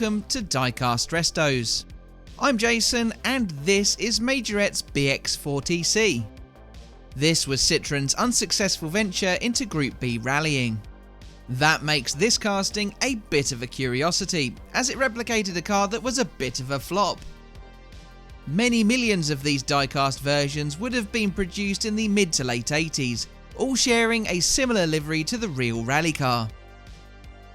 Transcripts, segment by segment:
welcome to Diecast Restos. I'm Jason and this is Majorette's BX4TC. This was Citroën's unsuccessful venture into Group B rallying. That makes this casting a bit of a curiosity, as it replicated a car that was a bit of a flop. Many millions of these diecast versions would have been produced in the mid to late 80s, all sharing a similar livery to the real rally car.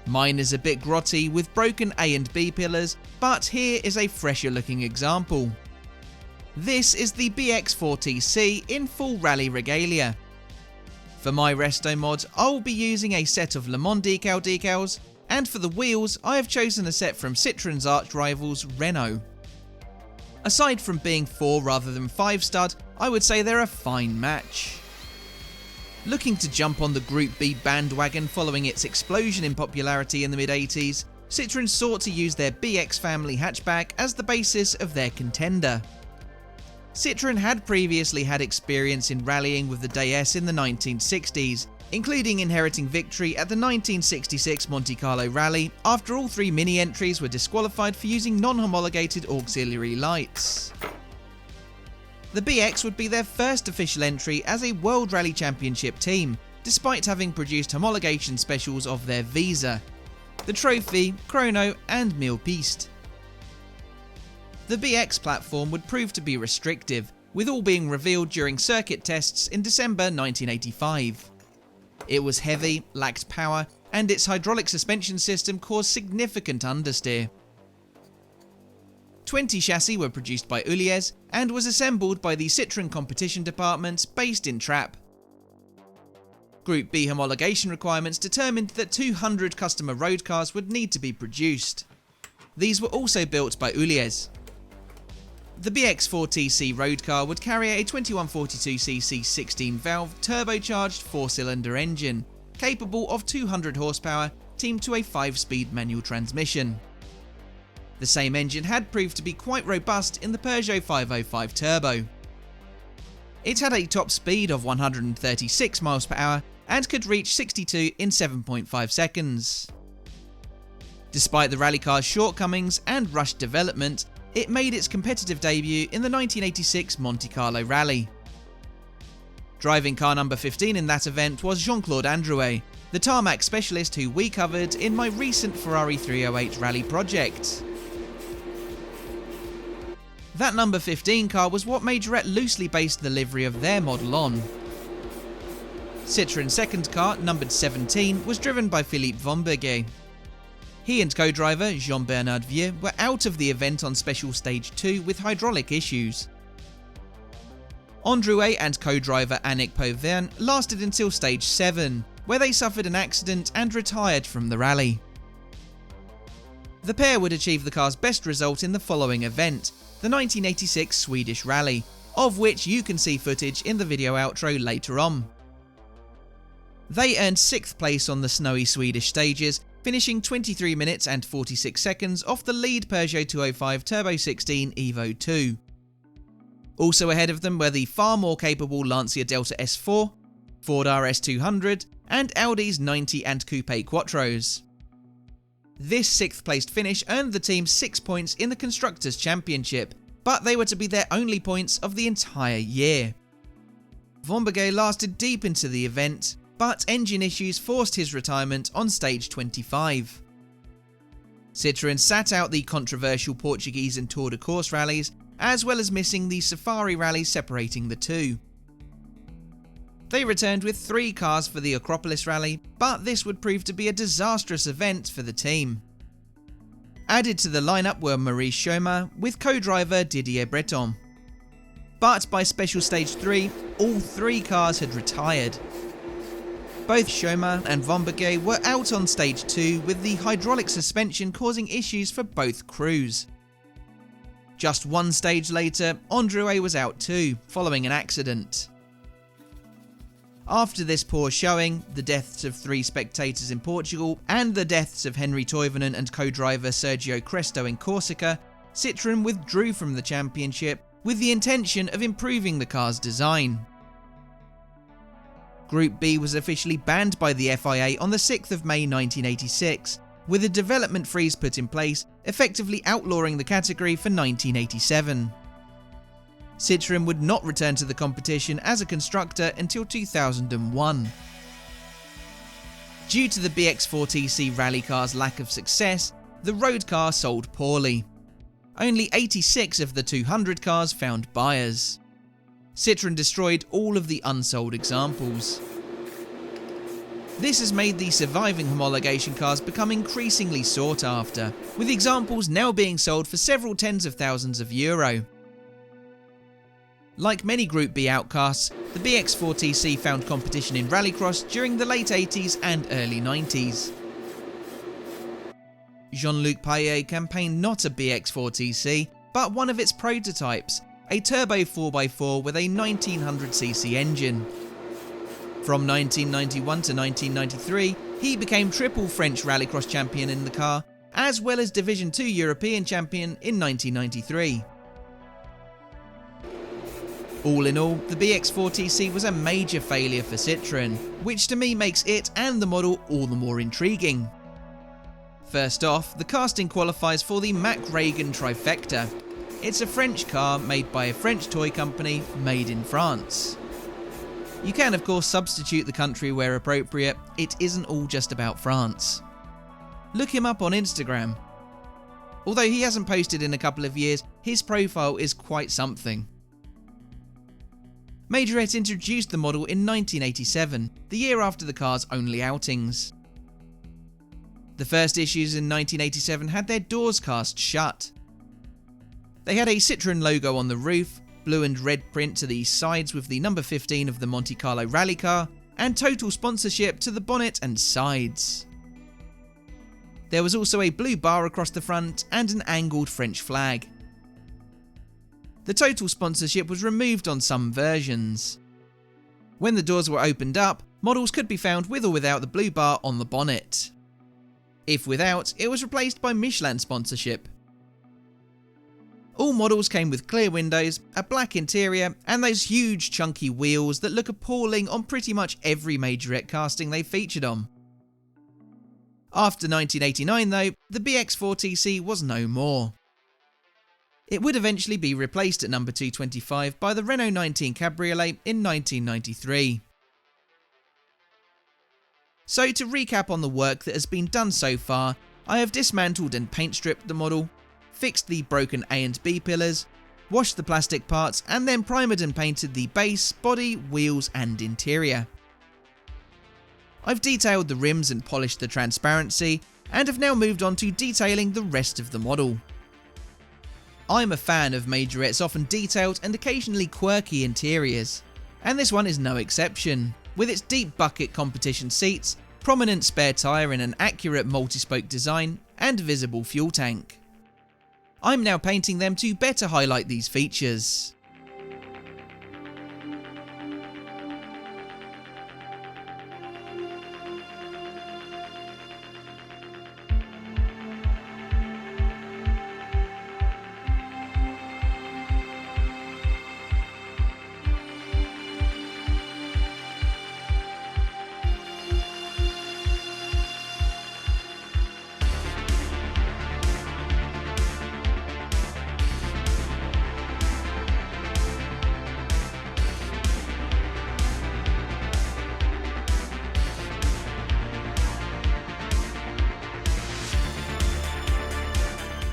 Mine is a bit grotty with broken A and B pillars, but here is a fresher looking example. This is the BX4TC in full rally regalia. For my Restomod, I'll be using a set of Le Mans decals, and for the wheels I have chosen a set from Citroën's arch rivals Renault. Aside from being 4 rather than 5 stud, I would say they're a fine match. Looking to jump on the Group B bandwagon following its explosion in popularity in the mid-80s, Citroën sought to use their BX family hatchback as the basis of their contender. Citroën had previously had experience in rallying with the DS in the 1960s, including inheriting victory at the 1966 Monte Carlo Rally after all 3 mini-entries were disqualified for using non-homologated auxiliary lights. The BX would be their first official entry as a World Rally Championship team, despite having produced homologation specials of their Visa, the Trophy, Chrono and Mille Piste. The BX platform would prove to be restrictive, with all being revealed during circuit tests in December 1985. It was heavy, lacked power, and its hydraulic suspension system caused significant understeer. 20 chassis were produced by Ulliez and was assembled by the Citroën competition department based in Trappes. Group B homologation requirements determined that 200 customer road cars would need to be produced. These were also built by Ulliez. The BX4TC road car would carry a 2142cc 16-valve turbocharged 4-cylinder engine, capable of 200 horsepower, teamed to a 5-speed manual transmission. The same engine had proved to be quite robust in the Peugeot 505 Turbo. It had a top speed of 136 miles per hour and could reach 62 in 7.5 seconds. Despite the rally car's shortcomings and rushed development, it made its competitive debut in the 1986 Monte Carlo Rally. Driving car number 15 in that event was Jean-Claude Andruet, the tarmac specialist who we covered in my recent Ferrari 308 rally project. That number 15 car was what Majorette loosely based the livery of their model on. Citroën's second car, numbered 17, was driven by Philippe Vomberguet. He and co-driver Jean-Bernard Vieux were out of the event on special stage 2 with hydraulic issues. Andruet and co-driver Annick Pauverne lasted until stage 7, where they suffered an accident and retired from the rally. The pair would achieve the car's best result in the following event, the 1986 Swedish Rally, of which you can see footage in the video outro later on. They earned 6th place on the snowy Swedish stages, finishing 23 minutes and 46 seconds off the lead Peugeot 205 Turbo 16 Evo 2. Also ahead of them were the far more capable Lancia Delta S4, Ford RS200 and Audi's 90 and Coupe Quattros. This 6th placed finish earned the team 6 points in the Constructors' Championship, but they were to be their only points of the entire year. Vomberguet lasted deep into the event, but engine issues forced his retirement on stage 25. Citroën sat out the controversial Portuguese and Tour de Course rallies, as well as missing the Safari rally separating the two. They returned with 3 cars for the Acropolis Rally, but this would prove to be a disastrous event for the team. Added to the lineup were Maurice Chaumard with co-driver Didier Breton. But by special stage 3, all 3 cars had retired. Both Chaumard and Vomberguet were out on stage 2 with the hydraulic suspension causing issues for both crews. Just 1 stage later, Andruet was out too, following an accident. After this poor showing, the deaths of 3 spectators in Portugal, and the deaths of Henri Toivonen and co-driver Sergio Cresto in Corsica, Citroën withdrew from the championship with the intention of improving the car's design. Group B was officially banned by the FIA on the 6th of May 1986, with a development freeze put in place, effectively outlawing the category for 1987. Citroën would not return to the competition as a constructor until 2001. Due to the BX4TC rally car's lack of success, the road car sold poorly. Only 86 of the 200 cars found buyers. Citroën destroyed all of the unsold examples. This has made the surviving homologation cars become increasingly sought after, with examples now being sold for several tens of thousands of euro. Like many Group B outcasts, the BX4TC found competition in rallycross during the late 80s and early 90s. Jean-Luc Paillet campaigned not a BX4TC, but one of its prototypes, a turbo 4x4 with a 1900cc engine. From 1991 to 1993, he became triple French rallycross champion in the car, as well as Division 2 European champion in 1993. All in all, the BX4TC was a major failure for Citroën, which to me makes it and the model all the more intriguing. First off, the casting qualifies for the Mack Reagan trifecta. It's a French car made by a French toy company made in France. You can of course substitute the country where appropriate, it isn't all just about France. Look him up on Instagram. Although he hasn't posted in a couple of years, his profile is quite something. Majorette introduced the model in 1987, the year after the car's only outings. The first issues in 1987 had their doors cast shut. They had a Citroën logo on the roof, blue and red print to the sides with the number 15 of the Monte Carlo Rally car, and total sponsorship to the bonnet and sides. There was also a blue bar across the front and an angled French flag. The total sponsorship was removed on some versions. When the doors were opened up, models could be found with or without the blue bar on the bonnet. If without, it was replaced by Michelin sponsorship. All models came with clear windows, a black interior, and those huge chunky wheels that look appalling on pretty much every Majorette casting they featured on. After 1989 though, the BX4TC was no more. It would eventually be replaced at number 225 by the Renault 19 Cabriolet in 1993. So to recap on the work that has been done so far, I have dismantled and paint stripped the model, fixed the broken A and B pillars, washed the plastic parts and then primered and painted the base, body, wheels and interior. I've detailed the rims and polished the transparency, and have now moved on to detailing the rest of the model. I'm a fan of Majorette's often detailed and occasionally quirky interiors, and this one is no exception, with its deep bucket competition seats, prominent spare tyre in an accurate multi-spoke design, and visible fuel tank. I'm now painting them to better highlight these features.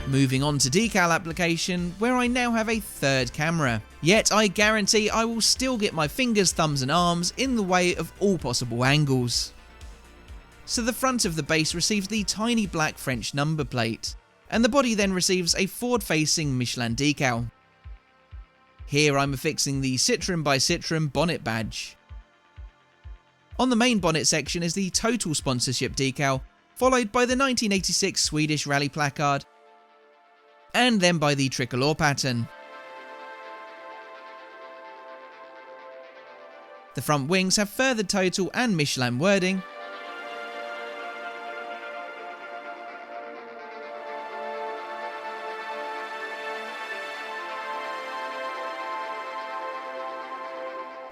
Moving on to decal application, where I now have a third camera, yet I guarantee I will still get my fingers, thumbs and arms in the way of all possible angles. So the front of the base receives the tiny black French number plate, and the body then receives a forward-facing Michelin decal. Here I'm affixing the Citroën by Citroën bonnet badge. On the main bonnet section is the total sponsorship decal, followed by the 1986 Swedish Rally placard, and then by the tricolor pattern. The front wings have further total and Michelin wording,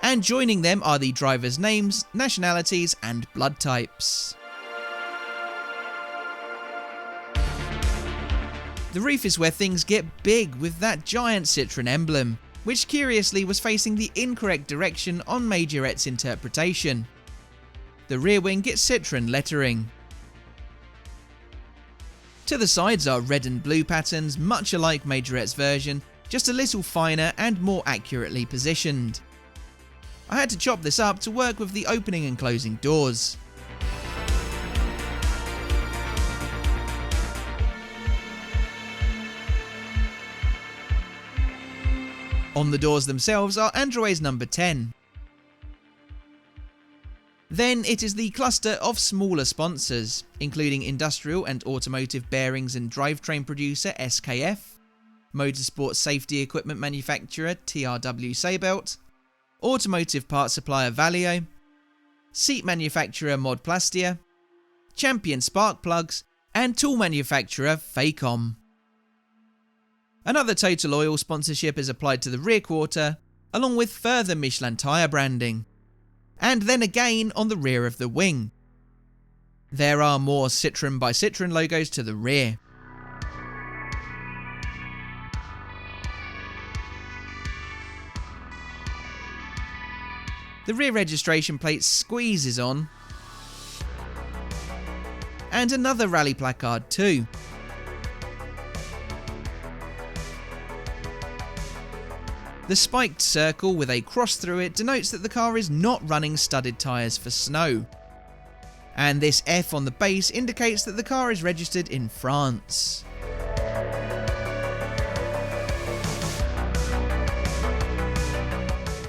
and joining them are the drivers' names, nationalities and blood types. The roof is where things get big with that giant Citroën emblem, which curiously was facing the incorrect direction on Majorette's interpretation. The rear wing gets Citroën lettering. To the sides are red and blue patterns, much alike Majorette's version, just a little finer and more accurately positioned. I had to chop this up to work with the opening and closing doors. On the doors themselves are Andruet's number 10. Then it is the cluster of smaller sponsors, including industrial and automotive bearings and drivetrain producer SKF, motorsport safety equipment manufacturer TRW Seibelt, automotive parts supplier Valeo, seat manufacturer Modplastia, champion spark plugs, and tool manufacturer Facom. Another Total Oil sponsorship is applied to the rear quarter, along with further Michelin tyre branding, and then again on the rear of the wing. There are more Citroën by Citroën logos to the rear. The rear registration plate squeezes on, and another rally placard too. The spiked circle with a cross through it denotes that the car is not running studded tyres for snow. And this F on the base indicates that the car is registered in France.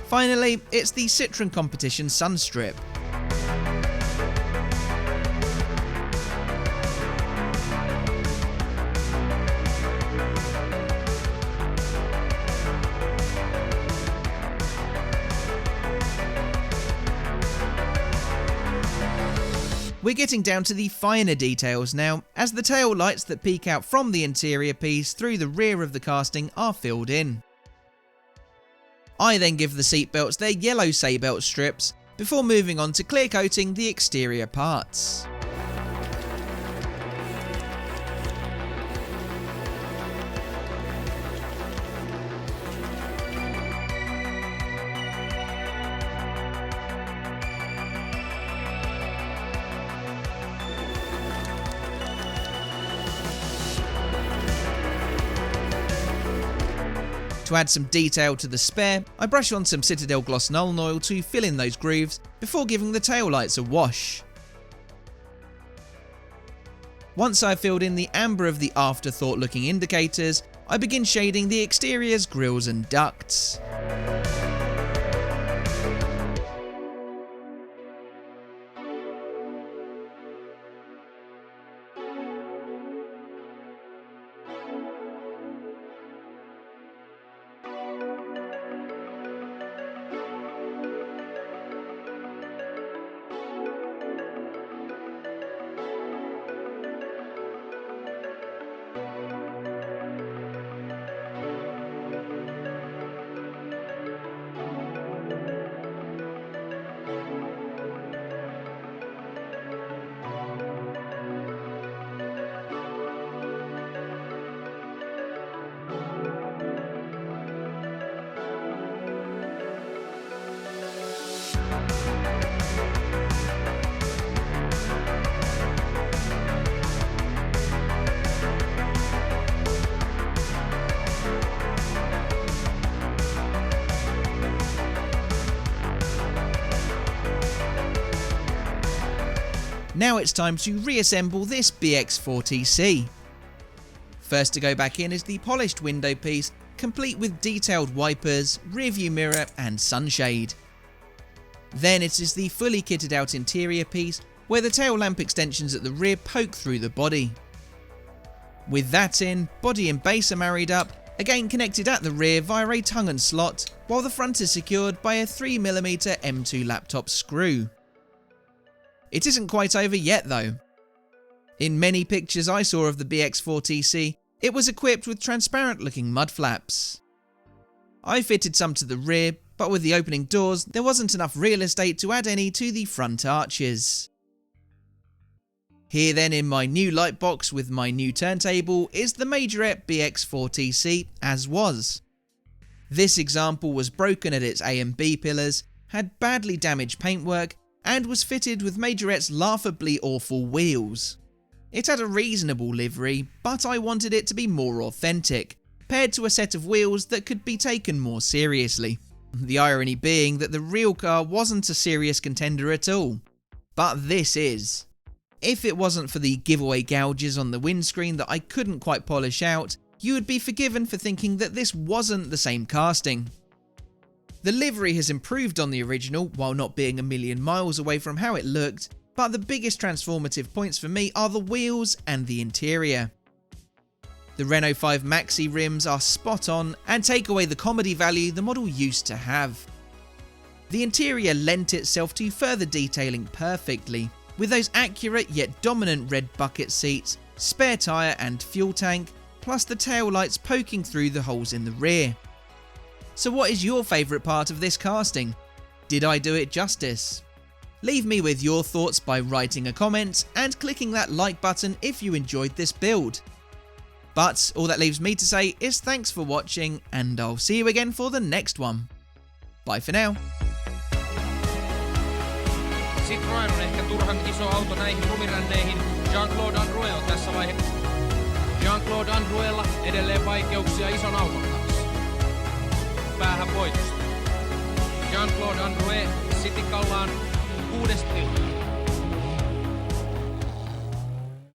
Finally, it's the Citroën Competition Sunstrip. We're getting down to the finer details now, as the tail lights that peek out from the interior piece through the rear of the casting are filled in. I then give the seatbelts their yellow Seibelt strips, before moving on to clear coating the exterior parts. To add some detail to the spare, I brush on some Citadel Gloss Nuln Oil to fill in those grooves before giving the taillights a wash. Once I've filled in the amber of the afterthought looking indicators, I begin shading the exterior's grills and ducts. Now it's time to reassemble this BX4TC. First to go back in is the polished window piece, complete with detailed wipers, rearview mirror and sunshade. Then it is the fully kitted out interior piece, where the tail lamp extensions at the rear poke through the body. With that in, body and base are married up, again connected at the rear via a tongue and slot, while the front is secured by a 3mm M2 laptop screw. It isn't quite over yet though. In many pictures I saw of the BX4TC, it was equipped with transparent looking mud flaps. I fitted some to the rear, but with the opening doors there wasn't enough real estate to add any to the front arches. Here then in my new light box with my new turntable is the Majorette BX 4TC as was. This example was broken at its A and B pillars, had badly damaged paintwork, and was fitted with Majorette's laughably awful wheels. It had a reasonable livery, but I wanted it to be more authentic, paired to a set of wheels that could be taken more seriously. The irony being that the real car wasn't a serious contender at all. But this is. If it wasn't for the giveaway gouges on the windscreen that I couldn't quite polish out, you would be forgiven for thinking that this wasn't the same casting. The livery has improved on the original while not being a million miles away from how it looked, but the biggest transformative points for me are the wheels and the interior. The Renault 5 Maxi rims are spot on and take away the comedy value the model used to have. The interior lent itself to further detailing perfectly, with those accurate yet dominant red bucket seats, spare tyre and fuel tank, plus the tail lights poking through the holes in the rear. So what is your favourite part of this casting? Did I do it justice? Leave me with your thoughts by writing a comment and clicking that like button if you enjoyed this build. But all that leaves me to say is thanks for watching, and I'll see you again for the next one. Bye for now. Citroën on ehkä turhan iso auto näihin lumiränneihin. Jean-Claude Andruet on tässä vaiheessa. Jean-Claude Andruella edelleen vaikeuksia ison auton kanssa. Päähän voitosta. Jean-Claude Andruet Citykallaan 6. tilalla.